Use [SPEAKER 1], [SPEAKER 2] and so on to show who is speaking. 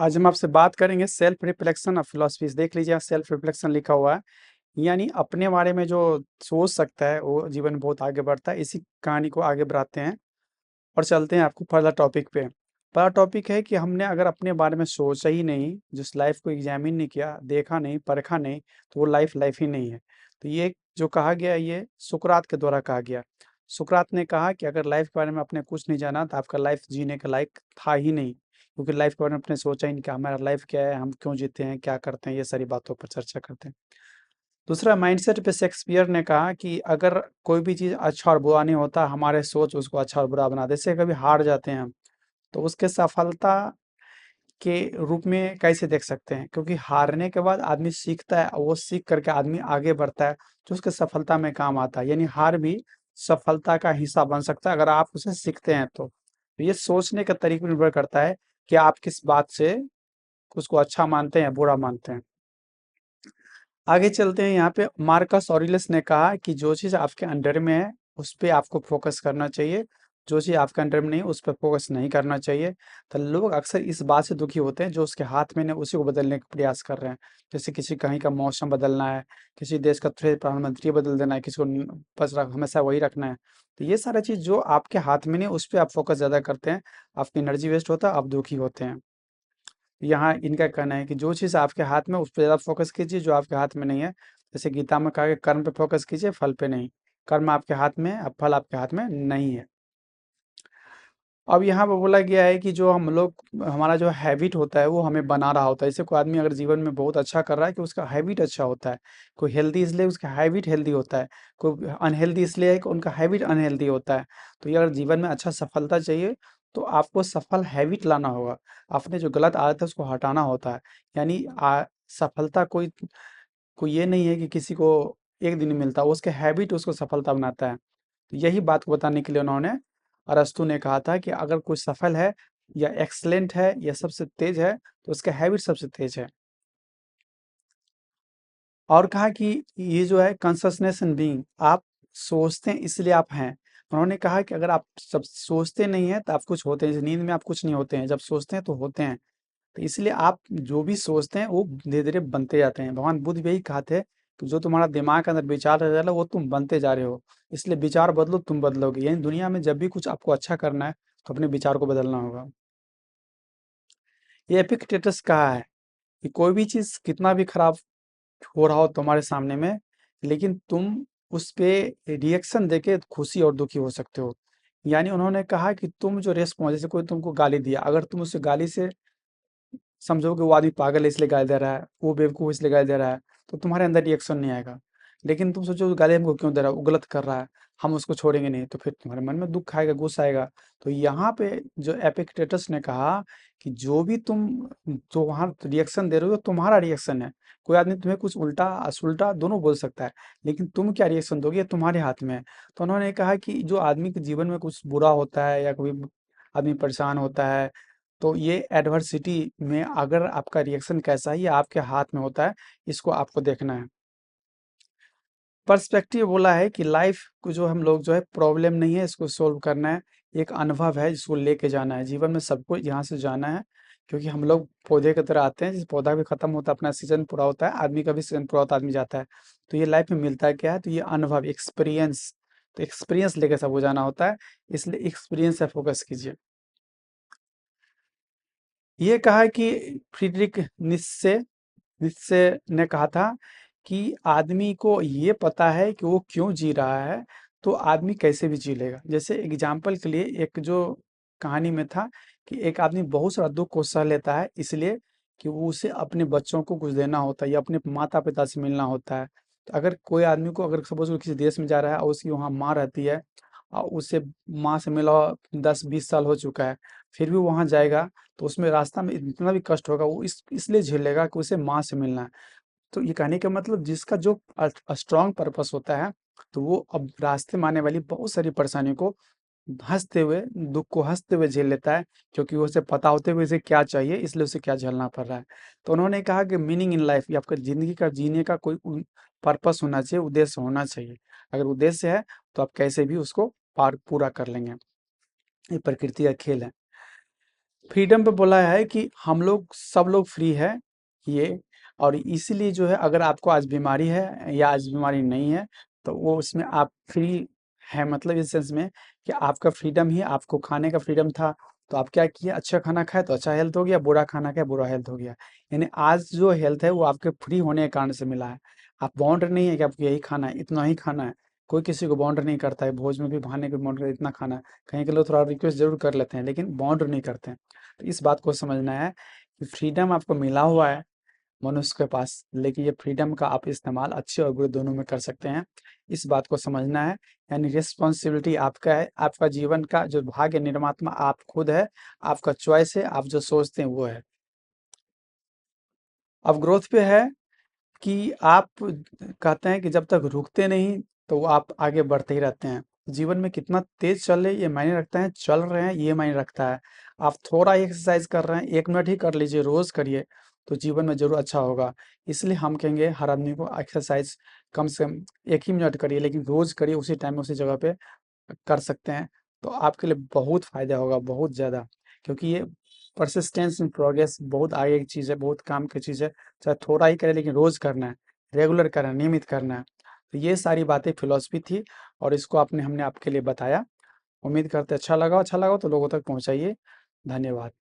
[SPEAKER 1] आज हम आपसे बात करेंगे सेल्फ रिफ्लेक्शन ऑफ फिलॉसफीज। देख लीजिए यहाँ सेल्फ रिफ्लेक्शन लिखा हुआ है, यानी अपने बारे में जो सोच सकता है वो जीवन में बहुत आगे बढ़ता है। इसी कहानी को आगे बढ़ाते हैं और चलते हैं आपको फर्दर टॉपिक पे। पहला टॉपिक है कि हमने अगर अपने बारे में सोचा ही नहीं, जिस लाइफ को एग्जामिन नहीं किया, देखा नहीं, परखा नहीं, तो वो लाइफ ही नहीं है। तो ये जो कहा गया ये सुकरात के द्वारा कहा गया। सुकरात ने कहा कि अगर लाइफ के बारे में आपने कुछ नहीं जाना तो आपका लाइफ जीने के लायक था ही नहीं, क्योंकि लाइफ के बारे में आपने सोचा ही नहीं कि हमारा लाइफ क्या है, हम क्यों जीते हैं, क्या करते हैं, ये सारी बातों पर चर्चा करते हैं। दूसरा माइंडसेट पे शेक्सपियर ने कहा कि अगर कोई भी चीज़ अच्छा और बुरा नहीं होता, हमारे सोच उसको अच्छा और बुरा बना दे। जैसे कभी हार जाते हैं हम, तो उसके सफलता के रूप में कैसे देख सकते हैं, क्योंकि हारने के बाद आदमी सीखता है और वो सीख करके आदमी आगे बढ़ता है, जो उसके सफलता में काम आता है। यानी हार भी सफलता का हिस्सा बन सकता है अगर आप उसे सीखते हैं तो ये सोचने का तरीका निर्भर करता है कि आप किस बात से उसको अच्छा मानते हैं या बुरा मानते हैं। आगे चलते हैं। यहाँ पे मार्कस ऑरेलियस ने कहा कि जो चीज़ आपके अंडर में है उस पे आपको फोकस करना चाहिए, जो चीज़ आपके अंडर में नहीं उस पर फोकस नहीं करना चाहिए। तो लोग अक्सर इस बात से दुखी होते हैं जो उसके हाथ में नहीं उसी को बदलने का प्रयास कर रहे हैं। जैसे किसी कहीं का मौसम बदलना है, किसी देश का प्रधानमंत्री बदल देना है, किसी को बस हमेशा वही रखना है। तो ये सारा चीज़ जो आपके हाथ में नहीं उस पर आप फोकस ज़्यादा करते हैं, आपकी एनर्जी वेस्ट होता है, आप दुखी होते हैं। यहाँ इनका कहना है कि जो चीज़ आपके हाथ में उस पे ज़्यादा फोकस कीजिए, जो आपके हाथ में नहीं है। जैसे गीता में कहा कि कर्म पे फोकस कीजिए, फल पे नहीं। कर्म आपके हाथ में है, अब फल आपके हाथ में नहीं है। अब यहाँ पे बोला गया है कि जो हम लोग हमारा जो हैबिट होता है वो हमें बना रहा होता है। जैसे कोई आदमी अगर जीवन में बहुत अच्छा कर रहा है कि उसका हैबिट अच्छा होता है, कोई हेल्दी इसलिए उसका हैबिट हेल्दी होता है, कोई अनहेल्दी इसलिए है कि उनका हैबिट अनहेल्दी होता है। तो ये अगर जीवन में अच्छा सफलता चाहिए तो आपको सफल हैबिट लाना होगा, अपने जो गलत आदत है उसको हटाना होता है। यानी सफलता कोई कोई ये नहीं है कि किसी को एक दिन में मिलता है, उसके हैबिट उसको सफलता बनाता है। तो यही बात को बताने के लिए उन्होंने अरस्तू ने कहा था कि अगर कोई सफल है या एक्सलेंट है या सबसे तेज है तो उसका हैबिट सबसे तेज है। और कहा कि ये जो है कॉन्शसनेस एंड बीइंग, आप सोचते हैं इसलिए आप हैं। उन्होंने कहा कि अगर आप सब सोचते नहीं हैं तो आप कुछ होते हैं। जैसे नींद में आप कुछ नहीं होते हैं, जब सोचते हैं तो होते हैं। तो इसलिए आप जो भी सोचते हैं वो धीरे-धीरे बनते जाते हैं। भगवान बुद्ध भी यही कहा थे कि जो तुम्हारा दिमाग के अंदर विचार रह जाला वो तुम बनते जा रहे हो। इसलिए विचार बदलो, तुम बदलोगे। यानी दुनिया में जब भी कुछ आपको अच्छा करना है तो अपने विचार को बदलना होगा। ये एपिक्टेटस कहा है कि कोई भी चीज़ कितना भी खराब हो रहा हो तुम्हारे सामने में, लेकिन तुम उस पे रिएक्शन देके खुशी और दुखी हो सकते हो। यानी उन्होंने कहा कि तुम जो रिस्पॉन्स, जैसे कोई तुमको गाली दिया, अगर तुम उस गाली से समझो कि वो आदमी पागल है इसलिए गाली दे रहा है, वो बेवकूफ़ इसलिए गाली दे रहा है, तो तुम्हारे अंदर रिएक्शन नहीं आएगा। लेकिन तुम सोचो गाली हमको क्यों दे रहा है, वो गलत कर रहा है, हम उसको छोड़ेंगे नहीं, तो फिर तुम्हारे मन में दुःख आएगा, गुस्सा आएगा। तो यहाँ पे जो एपिक्टेटस ने कहा कि जो भी तुम जो वहाँ रिएक्शन दे रहे हो तुम्हारा रिएक्शन है। कोई आदमी तुम्हें कुछ उल्टा दोनों बोल सकता है, लेकिन तुम क्या रिएक्शन दोगे ये तुम्हारे हाथ में है। तो उन्होंने कहा कि जो आदमी के जीवन में कुछ बुरा होता है या कोई आदमी परेशान होता है, तो ये एडversiटी में अगर आपका रिएक्शन कैसा है ये आपके हाथ में होता है, इसको आपको देखना है। पर्सपेक्टिव बोला है कि लाइफ को जो हम लोग जो है प्रॉब्लम नहीं है, इसको सोल्व करना है, एक अनुभव है जिसको लेके जाना है। जीवन में सबको यहाँ से जाना है, क्योंकि हम लोग पौधे की तरह आते हैं, जिस पौधा भी खत्म होता है अपना सीजन पूरा होता है, आदमी का भी सीजन पूरा होता है, आदमी जाता है। तो ये लाइफ में मिलता है क्या है, तो ये अनुभव, एक्सपीरियंस। तो एक्सपीरियंस लेके सबको जाना होता है, इसलिए एक्सपीरियंस पे फोकस कीजिए। ये कहा कि फ्रीडरिक नित्शे नित्शे ने कहा था कि आदमी को ये पता है कि वो क्यों जी रहा है, तो आदमी कैसे भी जी लेगा। जैसे एग्जाम्पल के लिए एक जो कहानी में था कि एक आदमी बहुत सारा दुख को सह लेता है इसलिए कि वो उसे अपने बच्चों को कुछ देना होता है या अपने माता पिता से मिलना होता है। तो अगर कोई आदमी को, अगर सपोज वो किसी देश में जा रहा है और उसकी वहाँ माँ रहती है और उसे माँ से मिला 10-20 साल हो चुका है, फिर भी वहाँ जाएगा तो उसमें रास्ता में इतना भी कष्ट होगा, वो इसलिए झेलेगा कि उसे माँ से मिलना है। तो ये कहने का मतलब जिसका जो स्ट्रॉन्ग पर्पस होता है, तो वो अब रास्ते में आने वाली बहुत सारी परेशानियों को हँसते हुए, दुःख को हँसते हुए झेल लेता है, क्योंकि उसे पता होते हुए इसे क्या चाहिए, इसलिए उसे क्या झेलना पड़ रहा है। तो उन्होंने कहा कि मीनिंग इन लाइफ, ये आपका ज़िंदगी का जीने का कोई पर्पस होना चाहिए, उद्देश्य होना चाहिए। अगर उद्देश्य है, तो आप कैसे भी उसको पार पूरा कर लेंगे। ये प्रकृति का खेल है। फ्रीडम पे बोला है कि हम लोग सब लोग फ्री है ये, और इसीलिए जो है अगर आपको आज बीमारी है या आज बीमारी नहीं है तो वो उसमें आप फ्री है, मतलब इस सेंस में कि आपका फ्रीडम ही आपको खाने का फ्रीडम था, तो आप क्या किए, अच्छा खाना खाए तो अच्छा हेल्थ हो गया, बुरा खाना खाए बुरा हेल्थ हो गया। यानी आज जो हेल्थ है वो आपके फ्री होने के कारण से मिला है। आप बाउंड नहीं है कि आपको यही खाना है, इतना ही खाना है। कोई किसी को बाउंड नहीं करता है, भोज में भी खाने को बाउंड इतना खाना है। कहीं के लोग थोड़ा रिक्वेस्ट जरूर कर लेते हैं लेकिन बाउंड नहीं करते हैं। तो इस बात को समझना है कि फ्रीडम आपको मिला हुआ है मनुष्य के पास, लेकिन ये फ्रीडम का आप इस्तेमाल अच्छे और बुरे दोनों में कर सकते हैं। इस बात को समझना है। यानी रिस्पॉन्सिबिलिटी आपका है, आपका जीवन का जो भाग्य निर्मात्मा आप खुद है, आपका चॉइस है, आप जो सोचते हैं वो है। अब ग्रोथ पे है कि आप कहते हैं कि जब तक रुकते नहीं तो वो आप आगे बढ़ते ही रहते हैं। जीवन में कितना तेज चले ये मायने रखता है, चल रहे हैं ये मायने रखता है। आप थोड़ा एक्सरसाइज कर रहे हैं, 1 मिनट ही कर लीजिए, रोज करिए, तो जीवन में जरूर अच्छा होगा। इसलिए हम कहेंगे हर आदमी को एक्सरसाइज कम से कम 1 ही मिनट करिए, लेकिन रोज करिए, उसी टाइम उसी जगह पे कर सकते हैं, तो आपके लिए बहुत फायदा होगा, बहुत ज़्यादा। क्योंकि ये परसिस्टेंस इन प्रोग्रेस बहुत आगे की चीज़ है, बहुत काम की चीज़ है। चाहे थोड़ा ही करें लेकिन रोज़ करना है, रेगुलर करना है, नियमित करना है। तो ये सारी बातें फिलॉसफी थी और इसको हमने आपके लिए बताया। उम्मीद करते अच्छा लगा तो लोगों तक पहुँचाइए। धन्यवाद।